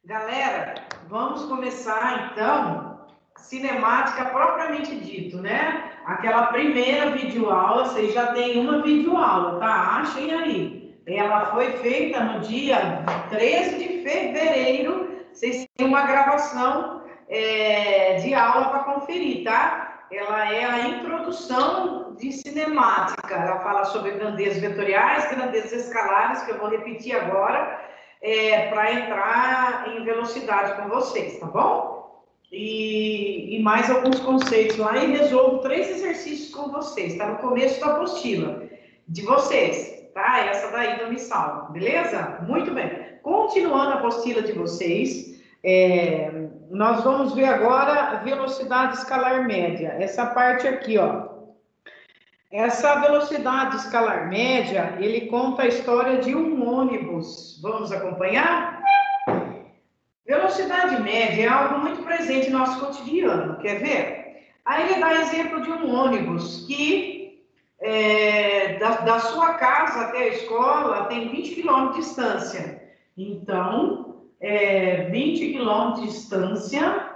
Galera, vamos começar então cinemática propriamente dito, né? Aquela primeira videoaula, vocês já têm uma videoaula, tá? Achem aí. Ela foi feita no dia 13 de fevereiro. Vocês têm uma gravação de aula para conferir, tá? Ela é a introdução de cinemática. Ela fala sobre grandezas vetoriais, grandezas escalares, que eu vou repetir agora. Para entrar em velocidade com vocês, tá bom? E mais alguns conceitos lá e resolvo 3 exercícios com vocês, tá no começo da apostila de vocês, tá? Essa daí do Missal, beleza? Muito bem. Continuando a apostila de vocês, nós vamos ver agora a velocidade escalar média. Essa parte aqui, ó. Essa velocidade escalar média, ele conta a história de um ônibus. Vamos acompanhar? Velocidade média é algo muito presente no nosso cotidiano, quer ver? Aí ele dá exemplo de um ônibus que da sua casa até a escola tem 20 km de distância. Então, 20 km de distância,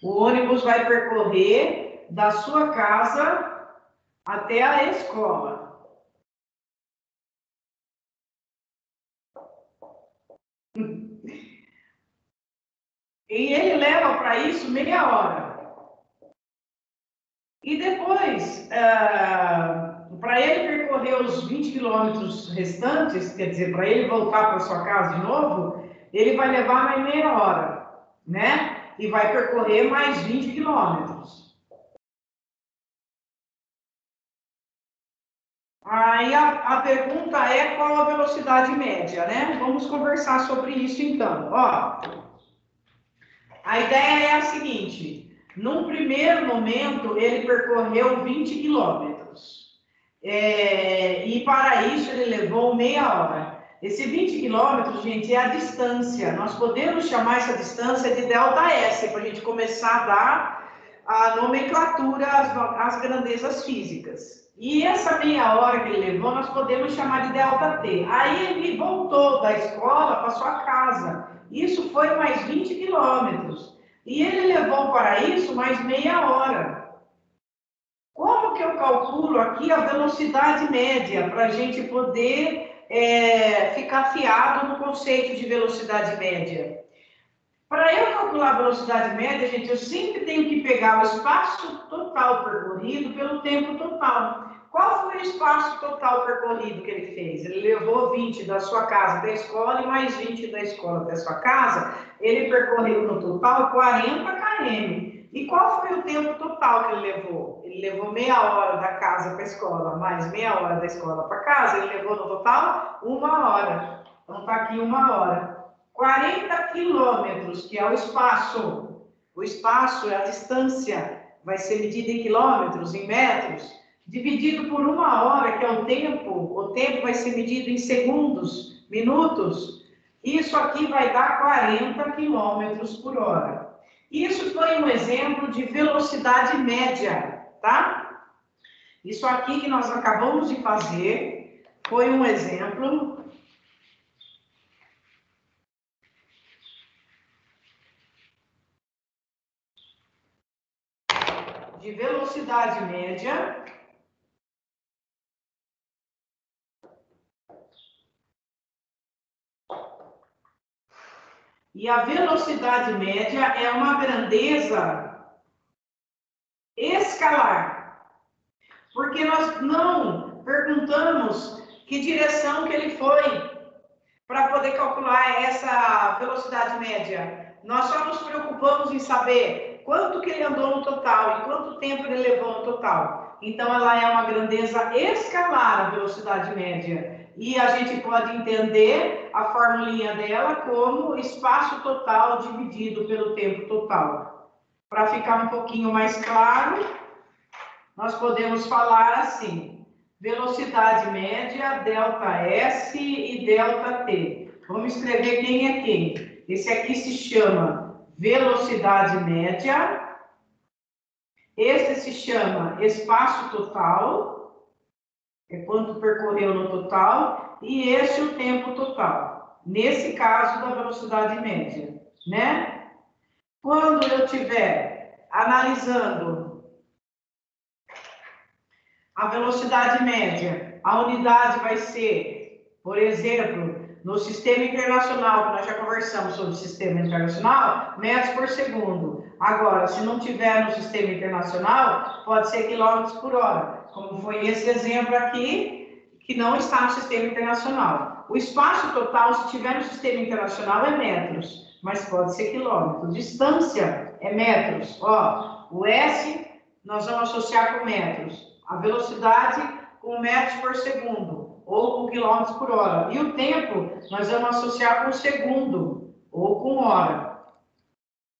o ônibus vai percorrer da sua casa até a escola. E ele leva para isso meia hora. E depois, para ele percorrer os 20 quilômetros restantes, quer dizer, para ele voltar para sua casa de novo, ele vai levar mais meia hora, né? E vai percorrer mais 20 quilômetros. Aí a pergunta é qual a velocidade média, né? Vamos conversar sobre isso então. Ó, a ideia é a seguinte: num primeiro momento ele percorreu 20 quilômetros e para isso ele levou meia hora. Esse 20 quilômetros, gente, é a distância. Nós podemos chamar essa distância de ΔS para a gente começar a dar a nomenclatura às grandezas físicas. E essa meia hora que ele levou, nós podemos chamar de ΔT. Aí ele voltou da escola para sua casa. Isso foi mais 20 quilômetros. E ele levou para isso mais meia hora. Como que eu calculo aqui a velocidade média para a gente poder ficar afiado no conceito de velocidade média? Para eu calcular a velocidade média, gente, eu sempre tenho que pegar o espaço total percorrido pelo tempo total. Qual foi o espaço total percorrido que ele fez? Ele levou 20 da sua casa até a escola e mais 20 da escola até a sua casa. Ele percorreu no total 40 km. E qual foi o tempo total que ele levou? Ele levou meia hora da casa para a escola, mais meia hora da escola para casa. Ele levou no total 1 hora. Então está aqui 1 hora. 40 quilômetros, que é o espaço. O espaço é a distância, vai ser medida em quilômetros, em metros, dividido por 1 hora, que é o tempo vai ser medido em segundos, minutos. Isso aqui vai dar 40 quilômetros por hora. Isso foi um exemplo de velocidade média, tá? Isso aqui que nós acabamos de fazer foi um exemplo de velocidade média e a velocidade média é uma grandeza escalar, porque nós não perguntamos que direção que ele foi para poder calcular essa velocidade média. Nós só nos preocupamos em saber quanto que ele andou no total e quanto tempo ele levou no total. Então, ela é uma grandeza escalar, a velocidade média. E a gente pode entender a formulinha dela como espaço total dividido pelo tempo total. Para ficar um pouquinho mais claro, nós podemos falar assim: velocidade média, ΔS e ΔT. Vamos escrever quem é quem. Esse aqui se chama velocidade média. Esse se chama espaço total, é quanto percorreu no total, e esse o tempo total. nesse caso da velocidade média, né? Quando eu estiver analisando a velocidade média, a unidade vai ser, por exemplo, no sistema internacional, que nós já conversamos sobre o sistema internacional, metros por segundo. Agora, se não tiver no sistema internacional, pode ser quilômetros por hora, como foi esse exemplo aqui, que não está no sistema internacional. O espaço total, se tiver no sistema internacional, é metros, mas pode ser quilômetros. Distância é metros. Ó, o S nós vamos associar com metros. A velocidade com metros por segundo, ou com quilômetros por hora. E o tempo, nós vamos associar com segundo, ou com hora.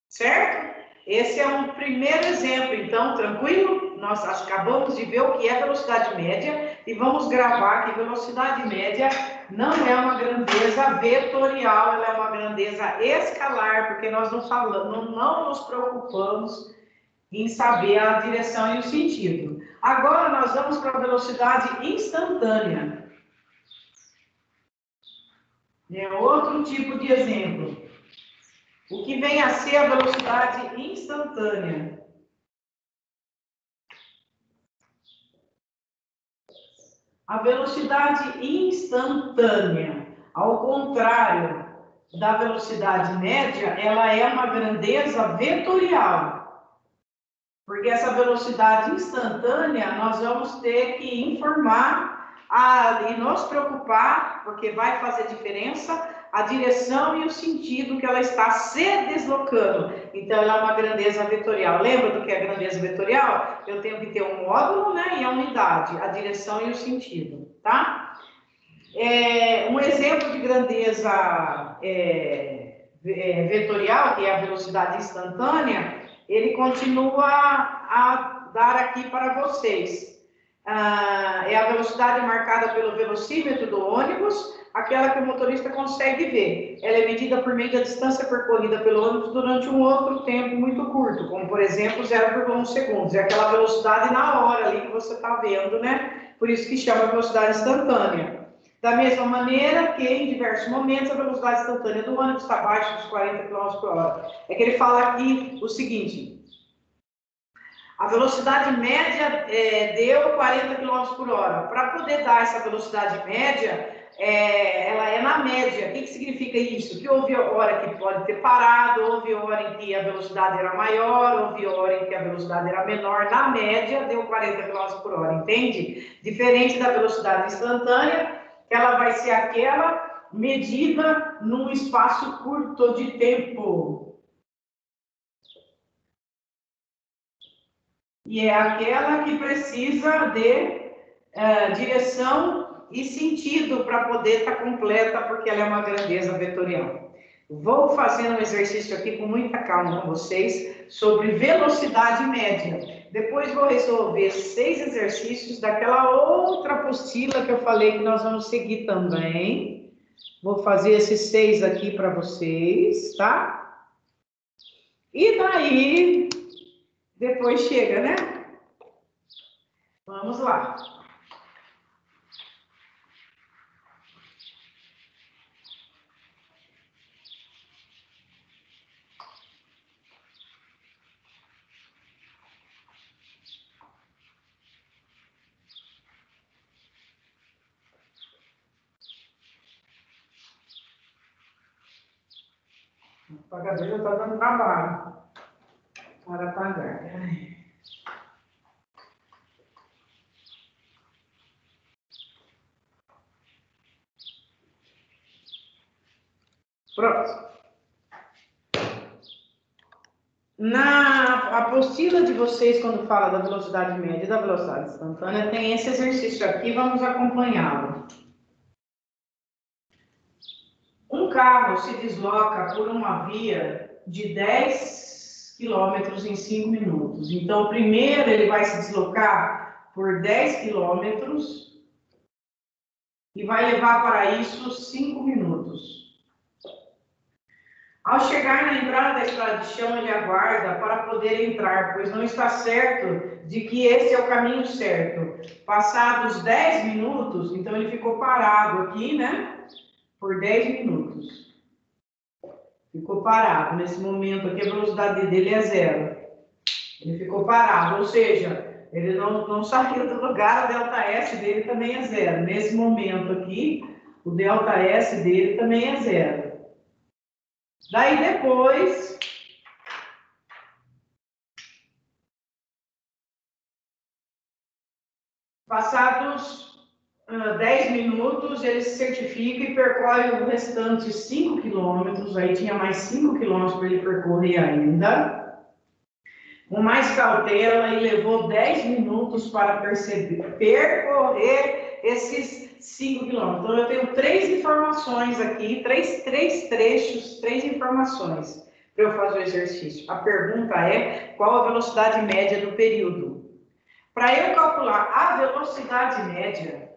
Certo? Esse é um primeiro exemplo, então, tranquilo? Nós acabamos de ver o que é velocidade média e vamos gravar que velocidade média não é uma grandeza vetorial, ela é uma grandeza escalar, porque nós não falamos, não nos preocupamos em saber a direção e o sentido. Agora nós vamos para a velocidade instantânea. É outro tipo de exemplo. O que vem a ser a velocidade instantânea? A velocidade instantânea, ao contrário da velocidade média, ela é uma grandeza vetorial. Porque essa velocidade instantânea, nós vamos ter que informar e nos preocupar, porque vai fazer diferença, a direção e o sentido que ela está se deslocando. Então, ela é uma grandeza vetorial. Lembra do que é grandeza vetorial? Eu tenho que ter um módulo, né, e a unidade, a direção e o sentido, tá? Um exemplo de grandeza vetorial, que é a velocidade instantânea, ele continua a dar aqui para vocês. É a velocidade marcada pelo velocímetro do ônibus, aquela que o motorista consegue ver. Ela é medida por meio da distância percorrida pelo ônibus durante um outro tempo muito curto, como, por exemplo, 0,1 segundos. É aquela velocidade na hora ali que você está vendo, né? Por isso que chama velocidade instantânea. Da mesma maneira que, em diversos momentos, a velocidade instantânea do ônibus está abaixo dos 40 km por hora. É que ele fala aqui o seguinte: a velocidade média deu 40 km por hora. Para poder dar essa velocidade média, ela é na média. O que significa isso? Que houve hora que pode ter parado, houve hora em que a velocidade era maior, houve hora em que a velocidade era menor. Na média, deu 40 km por hora, entende? Diferente da velocidade instantânea, que ela vai ser aquela medida num espaço curto de tempo. E é aquela que precisa de direção e sentido para poder estar completa, porque ela é uma grandeza vetorial. Vou fazer um exercício aqui com muita calma com vocês sobre velocidade média. Depois vou resolver 6 exercícios daquela outra apostila que eu falei que nós vamos seguir também. Vou fazer esses 6 aqui para vocês, tá? E daí, depois chega, né? Vamos lá. O apagador já está dando trabalho para apagar. Pronto. Na apostila de vocês, quando fala da velocidade média e da velocidade instantânea, tem esse exercício aqui, vamos acompanhá-lo. Um carro se desloca por uma via de 10 km em 5 minutos. Então, primeiro ele vai se deslocar por 10 km e vai levar para isso 5 minutos. Ao chegar na entrada da estrada de chão, ele aguarda para poder entrar, pois não está certo de que esse é o caminho certo. Passados 10 minutos, então ele ficou parado aqui, né? por 10 minutos. Ficou parado. Nesse momento aqui, a velocidade dele é 0. Ele ficou parado, ou seja, ele não saiu do lugar, o ΔS dele também é 0. Nesse momento aqui, o ΔS dele também é 0. Daí depois, passados 10 minutos, ele se certifica e percorre o restante 5 quilômetros. Aí tinha mais 5 quilômetros para ele percorrer ainda. Com mais cautela, e levou 10 minutos para percorrer esses 5 quilômetros. Então, eu tenho 3 informações aqui, três trechos, 3 informações para eu fazer o exercício. A pergunta é, qual a velocidade média do período? Para eu calcular a velocidade média,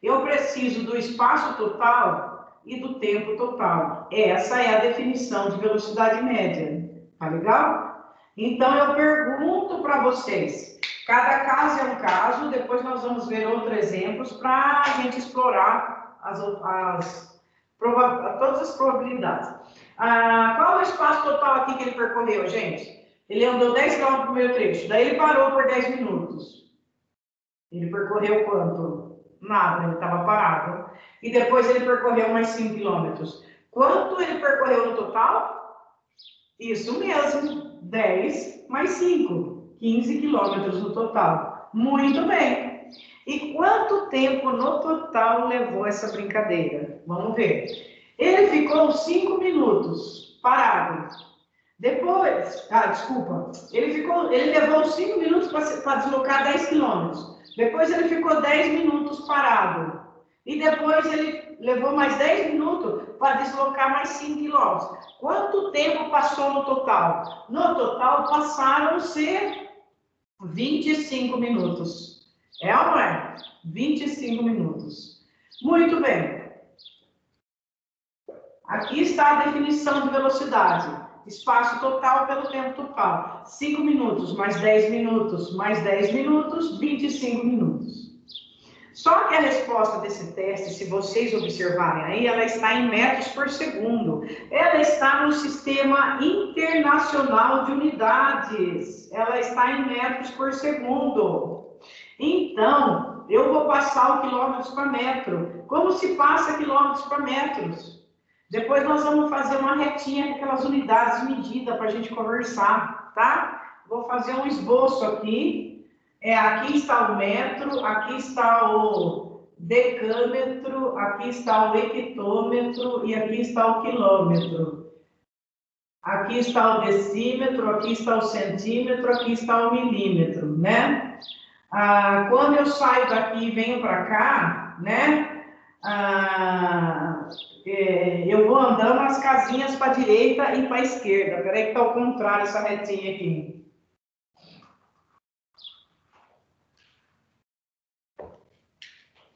eu preciso do espaço total e do tempo total. Essa é a definição de velocidade média. Tá legal? Então, eu pergunto para vocês. Cada caso é um caso. Depois nós vamos ver outros exemplos para a gente explorar todas as probabilidades. Qual é o espaço total aqui que ele percorreu, gente? Ele andou 10 km no primeiro trecho. Daí ele parou por 10 minutos. Ele percorreu quanto? Nada, ele estava parado. E depois ele percorreu mais 5 quilômetros. Quanto ele percorreu no total? Isso mesmo, 10 mais 5, 15 quilômetros no total. Muito bem. E quanto tempo no total levou essa brincadeira? Vamos ver. Ele ficou 5 minutos parado. Depois, ele levou 5 minutos para deslocar 10 quilômetros. Depois ele ficou 10 minutos parado. E depois ele levou mais 10 minutos para deslocar mais 5 quilômetros. Quanto tempo passou no total? No total passaram-se 25 minutos. É ou não é? 25 minutos. Muito bem. Aqui está a definição de velocidade. Espaço total pelo tempo total. 5 minutos, mais 10 minutos, mais 10 minutos, 25 minutos. Só que a resposta desse teste, se vocês observarem aí, ela está em metros por segundo. Ela está no sistema internacional de unidades. Ela está em metros por segundo. Então, eu vou passar o quilômetros para metro. Como se passa quilômetros para metros? Depois nós vamos fazer uma retinha com aquelas unidades de medida para a gente conversar, tá? Vou fazer um esboço aqui. Aqui está o metro, aqui está o decâmetro, aqui está o hectômetro e aqui está o quilômetro. Aqui está o decímetro, aqui está o centímetro, aqui está o milímetro, né? Quando eu saio daqui e venho para cá, né? Eu vou andando as casinhas para a direita e para a esquerda. Peraí que está ao contrário essa retinha aqui.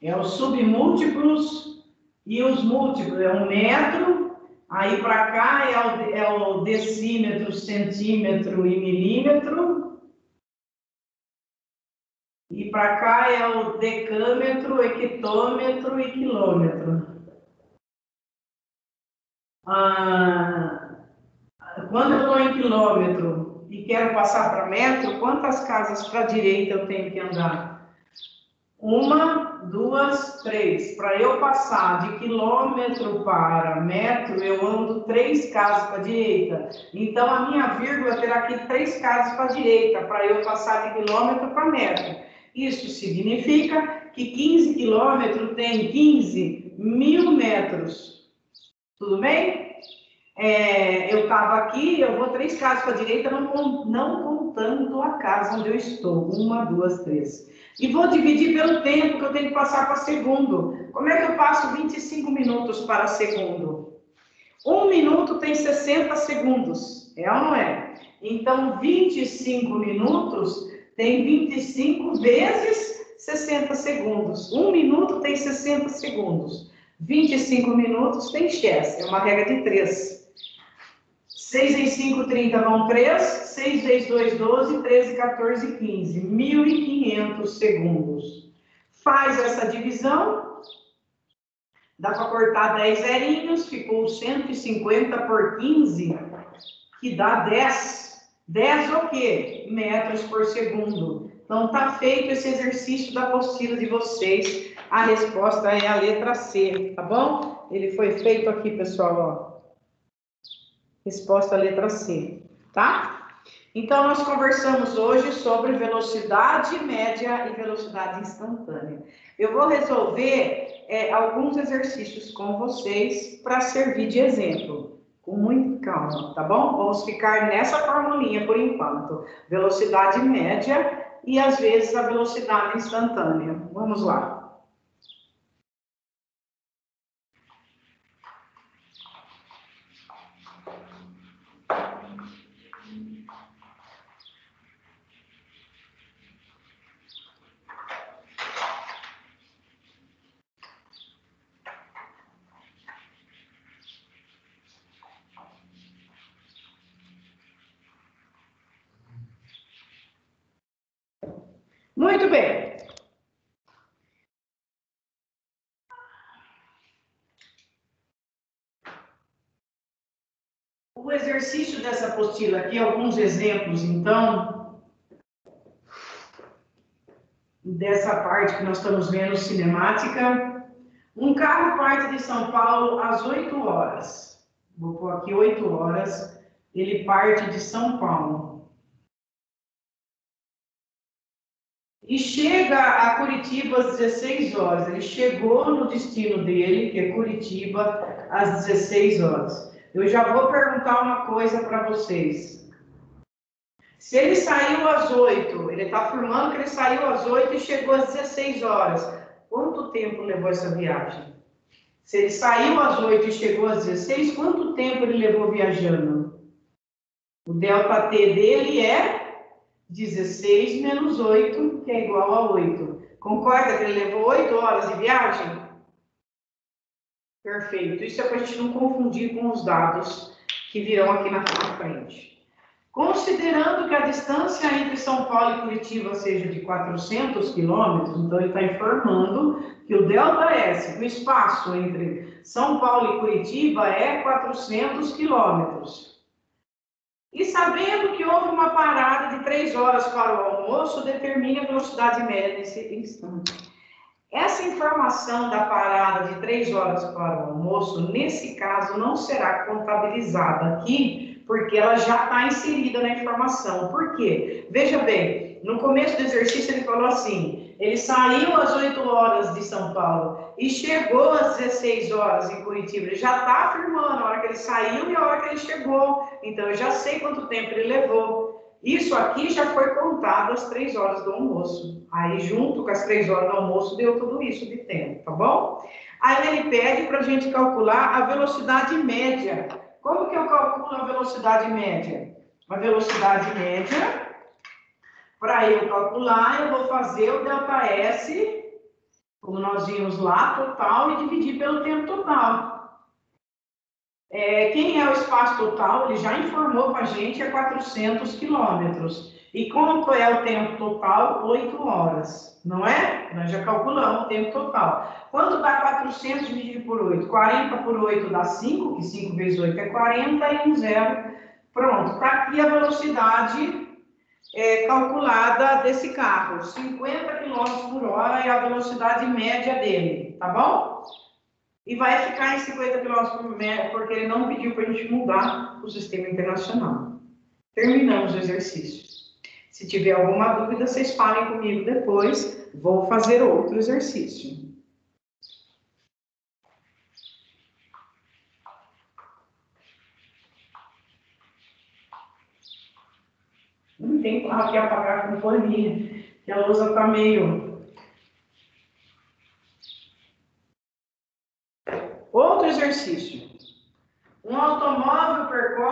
É os submúltiplos e os múltiplos. É um metro, aí para cá é o decímetro, centímetro e milímetro. E para cá é o decâmetro, hectômetro e quilômetro. Quando eu estou em quilômetro e quero passar para metro, quantas casas para a direita eu tenho que andar? 1, 2, 3. Para eu passar de quilômetro para metro, eu ando 3 casas para a direita. Então, a minha vírgula terá que ir 3 casas para a direita, para eu passar de quilômetro para metro. Isso significa que 15 quilômetros tem 15 mil metros. Tudo bem? Eu estava aqui, eu vou 3 casas para a direita, não contando a casa onde eu estou. 1, 2, 3. E vou dividir pelo tempo que eu tenho que passar para segundo. Como é que eu passo 25 minutos para segundo? 1 minuto tem 60 segundos. É ou não é? Então, 25 minutos tem 25 vezes 60 segundos. 1 minuto tem 60 segundos. 25 minutos tem X. É uma regra de 3. 6 vezes 5, 30 vão 3, 6 vezes 2, 12, 13, 14, 15. 1.500 segundos. Faz essa divisão Dá para cortar 10 zerinhos, ficou 150 por 15, que dá 10. 10 o quê? Metros por segundo. Então, tá feito esse exercício da apostila de vocês. A resposta é a letra C, tá bom? Ele foi feito aqui, pessoal, ó. Resposta letra C, tá? Então, nós conversamos hoje sobre velocidade média e velocidade instantânea. Eu vou resolver alguns exercícios com vocês para servir de exemplo, com muita calma, tá bom? Vamos ficar nessa formulinha por enquanto. Velocidade média e, às vezes, a velocidade instantânea. Vamos lá. Muito bem. O exercício dessa apostila aqui, alguns exemplos, então, dessa parte que nós estamos vendo, cinemática. Um carro parte de São Paulo às 8 horas. Vou pôr aqui 8 horas. Ele parte de São Paulo. E chega a Curitiba às 16 horas. Ele chegou no destino dele, que é Curitiba, às 16 horas. Eu já vou perguntar uma coisa para vocês. Se ele saiu às 8, ele está afirmando que ele saiu às 8 e chegou às 16 horas. Quanto tempo levou essa viagem? Se ele saiu às 8 e chegou às 16, quanto tempo ele levou viajando? O delta T dele é 16 menos 8, que é igual a 8. Concorda que ele levou 8 horas de viagem? Perfeito. Isso é para a gente não confundir com os dados que virão aqui na frente. Considerando que a distância entre São Paulo e Curitiba seja de 400 quilômetros, então ele está informando que o ΔS, o espaço entre São Paulo e Curitiba, é 400 quilômetros. E sabendo que houve uma parada de 3 horas para o almoço, determine a velocidade média nesse instante. Essa informação da parada de 3 horas para o almoço, nesse caso, não será contabilizada aqui, porque ela já está inserida na informação. Por quê? Veja bem, no começo do exercício ele falou assim, ele saiu às 8 horas de São Paulo e chegou às 16 horas em Curitiba. Ele já está afirmando a hora que ele saiu e a hora que ele chegou. Então, eu já sei quanto tempo ele levou. Isso aqui já foi contado às 3 horas do almoço. Aí, junto com as 3 horas do almoço, deu tudo isso de tempo, tá bom? Aí ele pede para a gente calcular a velocidade média. Como que eu calculo a velocidade média? A velocidade média, para eu calcular, eu vou fazer o ΔS, como nós vimos lá, total, e dividir pelo tempo total. Quem é o espaço total, ele já informou para a gente, é 400 quilômetros. E quanto é o tempo total? 8 horas, não é? Nós já calculamos o tempo total. Quanto dá 400 dividido por 8? 40 por 8 dá 5, que 5 vezes 8 é 40 e um zero. Pronto, está aqui a velocidade calculada desse carro. 50 km por hora é a velocidade média dele, tá bom? E vai ficar em 50 km por metro, porque ele não pediu para a gente mudar o sistema internacional. Terminamos o exercício. Se tiver alguma dúvida, vocês falem comigo depois. Vou fazer outro exercício. Não tem carro que apagar com folhinha, que a lousa está meio... Outro exercício. Um automóvel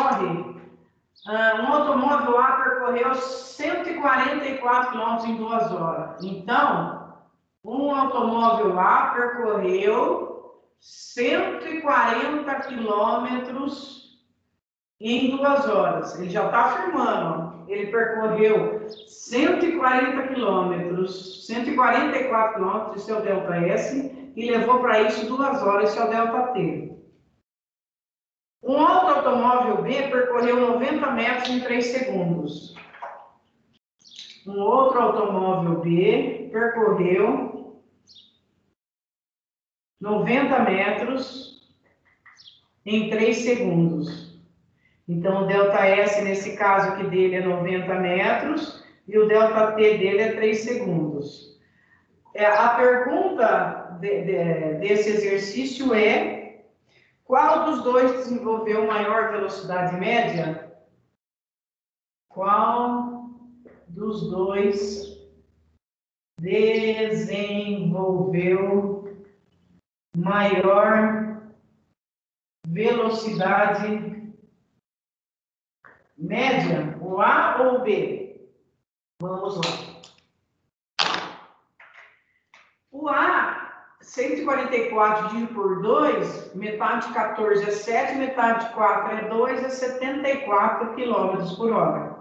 lá percorreu 144 km em 2 horas. Então, um automóvel lá percorreu 140 km em 2 horas. Ele já está afirmando, ó. Ele percorreu 140 km, 144 km, isso é o ΔS, e levou para isso 2 horas, esse é o ΔT. Um outro automóvel B percorreu 90 metros em 3 segundos. Um outro automóvel B percorreu 90 metros em 3 segundos. Então, o ΔS, nesse caso aqui dele, é 90 metros e o ΔT dele é 3 segundos. A pergunta desse exercício é: qual dos dois desenvolveu maior velocidade média? Qual dos dois desenvolveu maior velocidade média? O A ou o B? Vamos lá. O A, 144 dividido por 2, metade de 14 é 7, metade de 4 é 2, é 74 km por hora.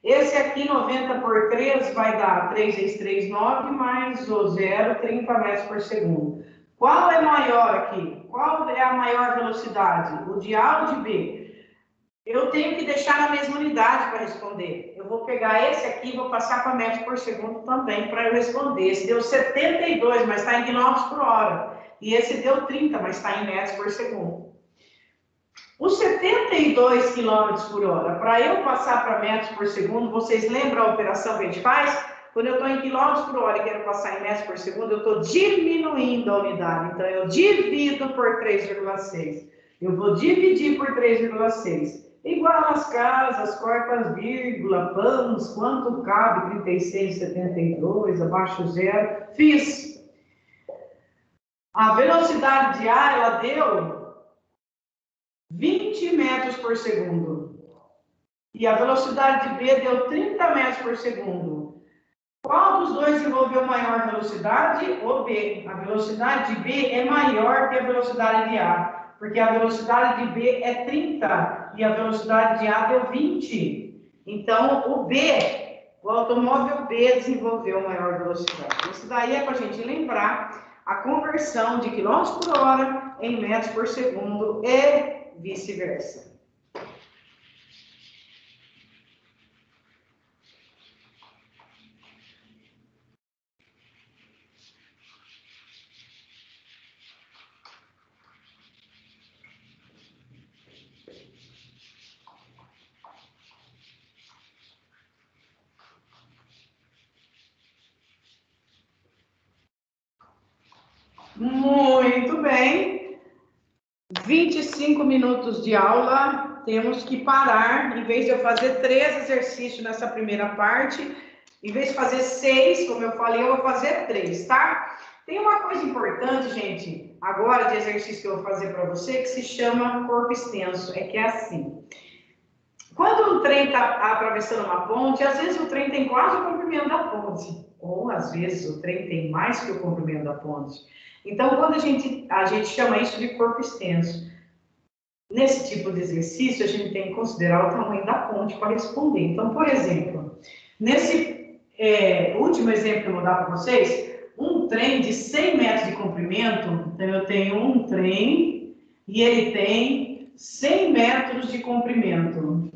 Esse aqui, 90 por 3, vai dar 3 vezes 3, 9, mais o 0, 30 metros por segundo. Qual é maior aqui? Qual é a maior velocidade? O de A ou de B? Eu tenho que deixar na mesma unidade para responder. Eu vou pegar esse aqui e vou passar para metros por segundo também para eu responder. Esse deu 72, mas está em quilômetros por hora. E esse deu 30, mas está em metros por segundo. Os 72 km por hora, para eu passar para metros por segundo, vocês lembram a operação que a gente faz? Quando eu estou em quilômetros por hora e quero passar em metros por segundo, eu estou diminuindo a unidade. Então, eu divido por 3,6. Eu vou dividir por 3,6. Igual as casas, corta as vírgulas, pães, quanto cabe? 36, 72, abaixo zero. Fiz. A velocidade de A, ela deu 20 metros por segundo. E a velocidade de B deu 30 metros por segundo. Qual dos dois desenvolveu maior velocidade? O B. A velocidade de B é maior que a velocidade de A. Porque a velocidade de B é 30 e a velocidade de A deu 20. Então, o automóvel B desenvolveu maior velocidade. Isso daí é para a gente lembrar a conversão de quilômetros por hora em metros por segundo e vice-versa. Muito bem. 25 minutos de aula, temos que parar. Em vez de eu fazer 3 exercícios nessa primeira parte, em vez de fazer 6, como eu falei, eu vou fazer 3, tá? Tem uma coisa importante, gente, agora de exercício que eu vou fazer para você, que se chama corpo extenso. É que é assim. Quando o trem está atravessando uma ponte, às vezes o trem tem quase o comprimento da ponte. Ou, às vezes, o trem tem mais que o comprimento da ponte. Então, quando a gente chama isso de corpo extenso. Nesse tipo de exercício, a gente tem que considerar o tamanho da ponte para responder. Então, por exemplo, nesse último exemplo que eu vou dar para vocês, um trem de 100 metros de comprimento, então eu tenho um trem e ele tem 100 metros de comprimento.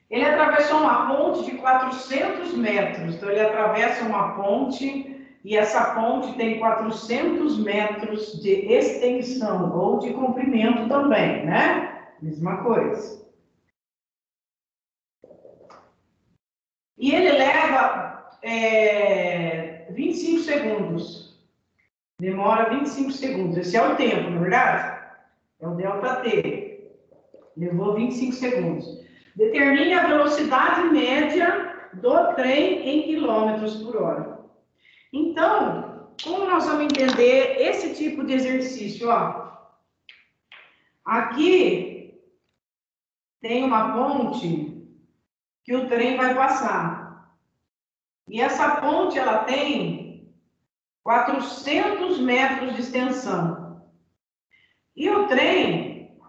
Ele atravessou uma ponte de 400 metros, então ele atravessa uma ponte e essa ponte tem 400 metros de extensão ou de comprimento também, né? Mesma coisa. E ele leva 25 segundos. Demora 25 segundos. Esse é o tempo, não é verdade? É o ΔT. Levou 25 segundos. Determine a velocidade média do trem em quilômetros por hora. Então, como nós vamos entender esse tipo de exercício? Ó, aqui tem uma ponte que o trem vai passar. E essa ponte, ela tem 400 metros de extensão. E o trem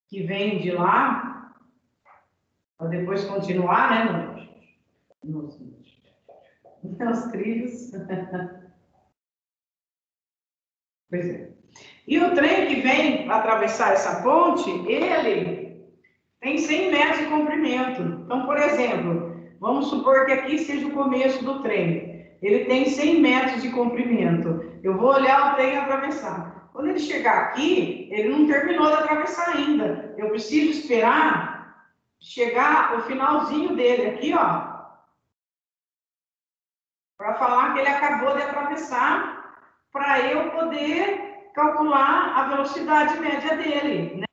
que vem de lá, para depois continuar, né? Os trilhos. Pois é. E o trem que vem atravessar essa ponte, ele tem 100 metros de comprimento. Então, por exemplo, vamos supor que aqui seja o começo do trem. Ele tem 100 metros de comprimento. Eu vou olhar o trem atravessar. Quando ele chegar aqui, ele não terminou de atravessar ainda. Eu preciso esperar chegar o finalzinho dele aqui, ó, para falar que ele acabou de atravessar, para eu poder calcular a velocidade média dele, né?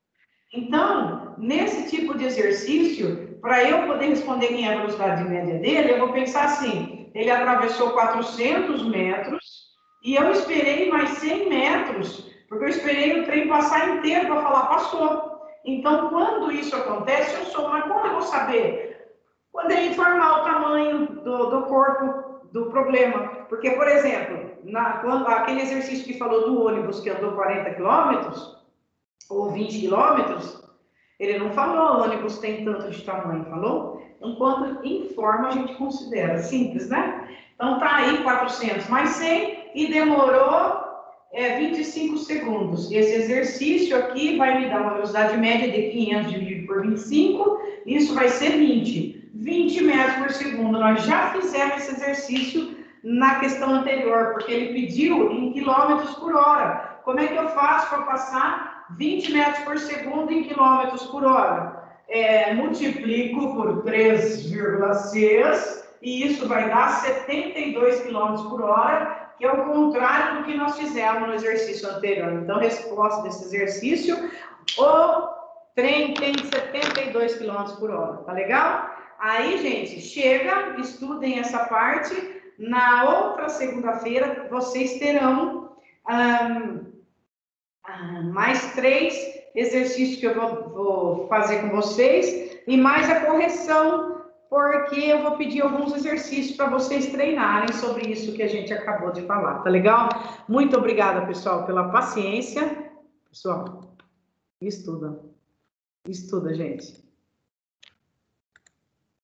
Então, nesse tipo de exercício, para eu poder responder quem é a velocidade média dele, eu vou pensar assim, ele atravessou 400 metros e eu esperei mais 100 metros, porque eu esperei o trem passar inteiro para falar, passou. Então, quando isso acontece, eu sou, mas como eu vou saber? Quando ele informar o tamanho do corpo do problema. Porque, por exemplo, aquele exercício que falou do ônibus que andou 40 quilômetros, ou 20 quilômetros, ele não falou o ônibus tem tanto de tamanho, falou? Enquanto informa, a gente considera. Simples, né? Então, tá aí 400 mais 100 e demorou 25 segundos. Esse exercício aqui vai me dar uma velocidade média de 500 dividido por 25, isso vai ser 20 metros por segundo. Nós já fizemos esse exercício na questão anterior, porque ele pediu em quilômetros por hora. Como é que eu faço para passar 20 metros por segundo em quilômetros por hora? Multiplico por 3,6 e isso vai dar 72 quilômetros por hora, que é o contrário do que nós fizemos no exercício anterior. Então, resposta desse exercício, o trem tem 72 quilômetros por hora, tá legal? Aí, gente, chega, estudem essa parte. Na outra segunda-feira, vocês terão mais 3 exercícios que eu vou fazer com vocês e mais a correção, porque eu vou pedir alguns exercícios para vocês treinarem sobre isso que a gente acabou de falar, tá legal? Muito obrigada, pessoal, pela paciência. Pessoal, estuda, gente.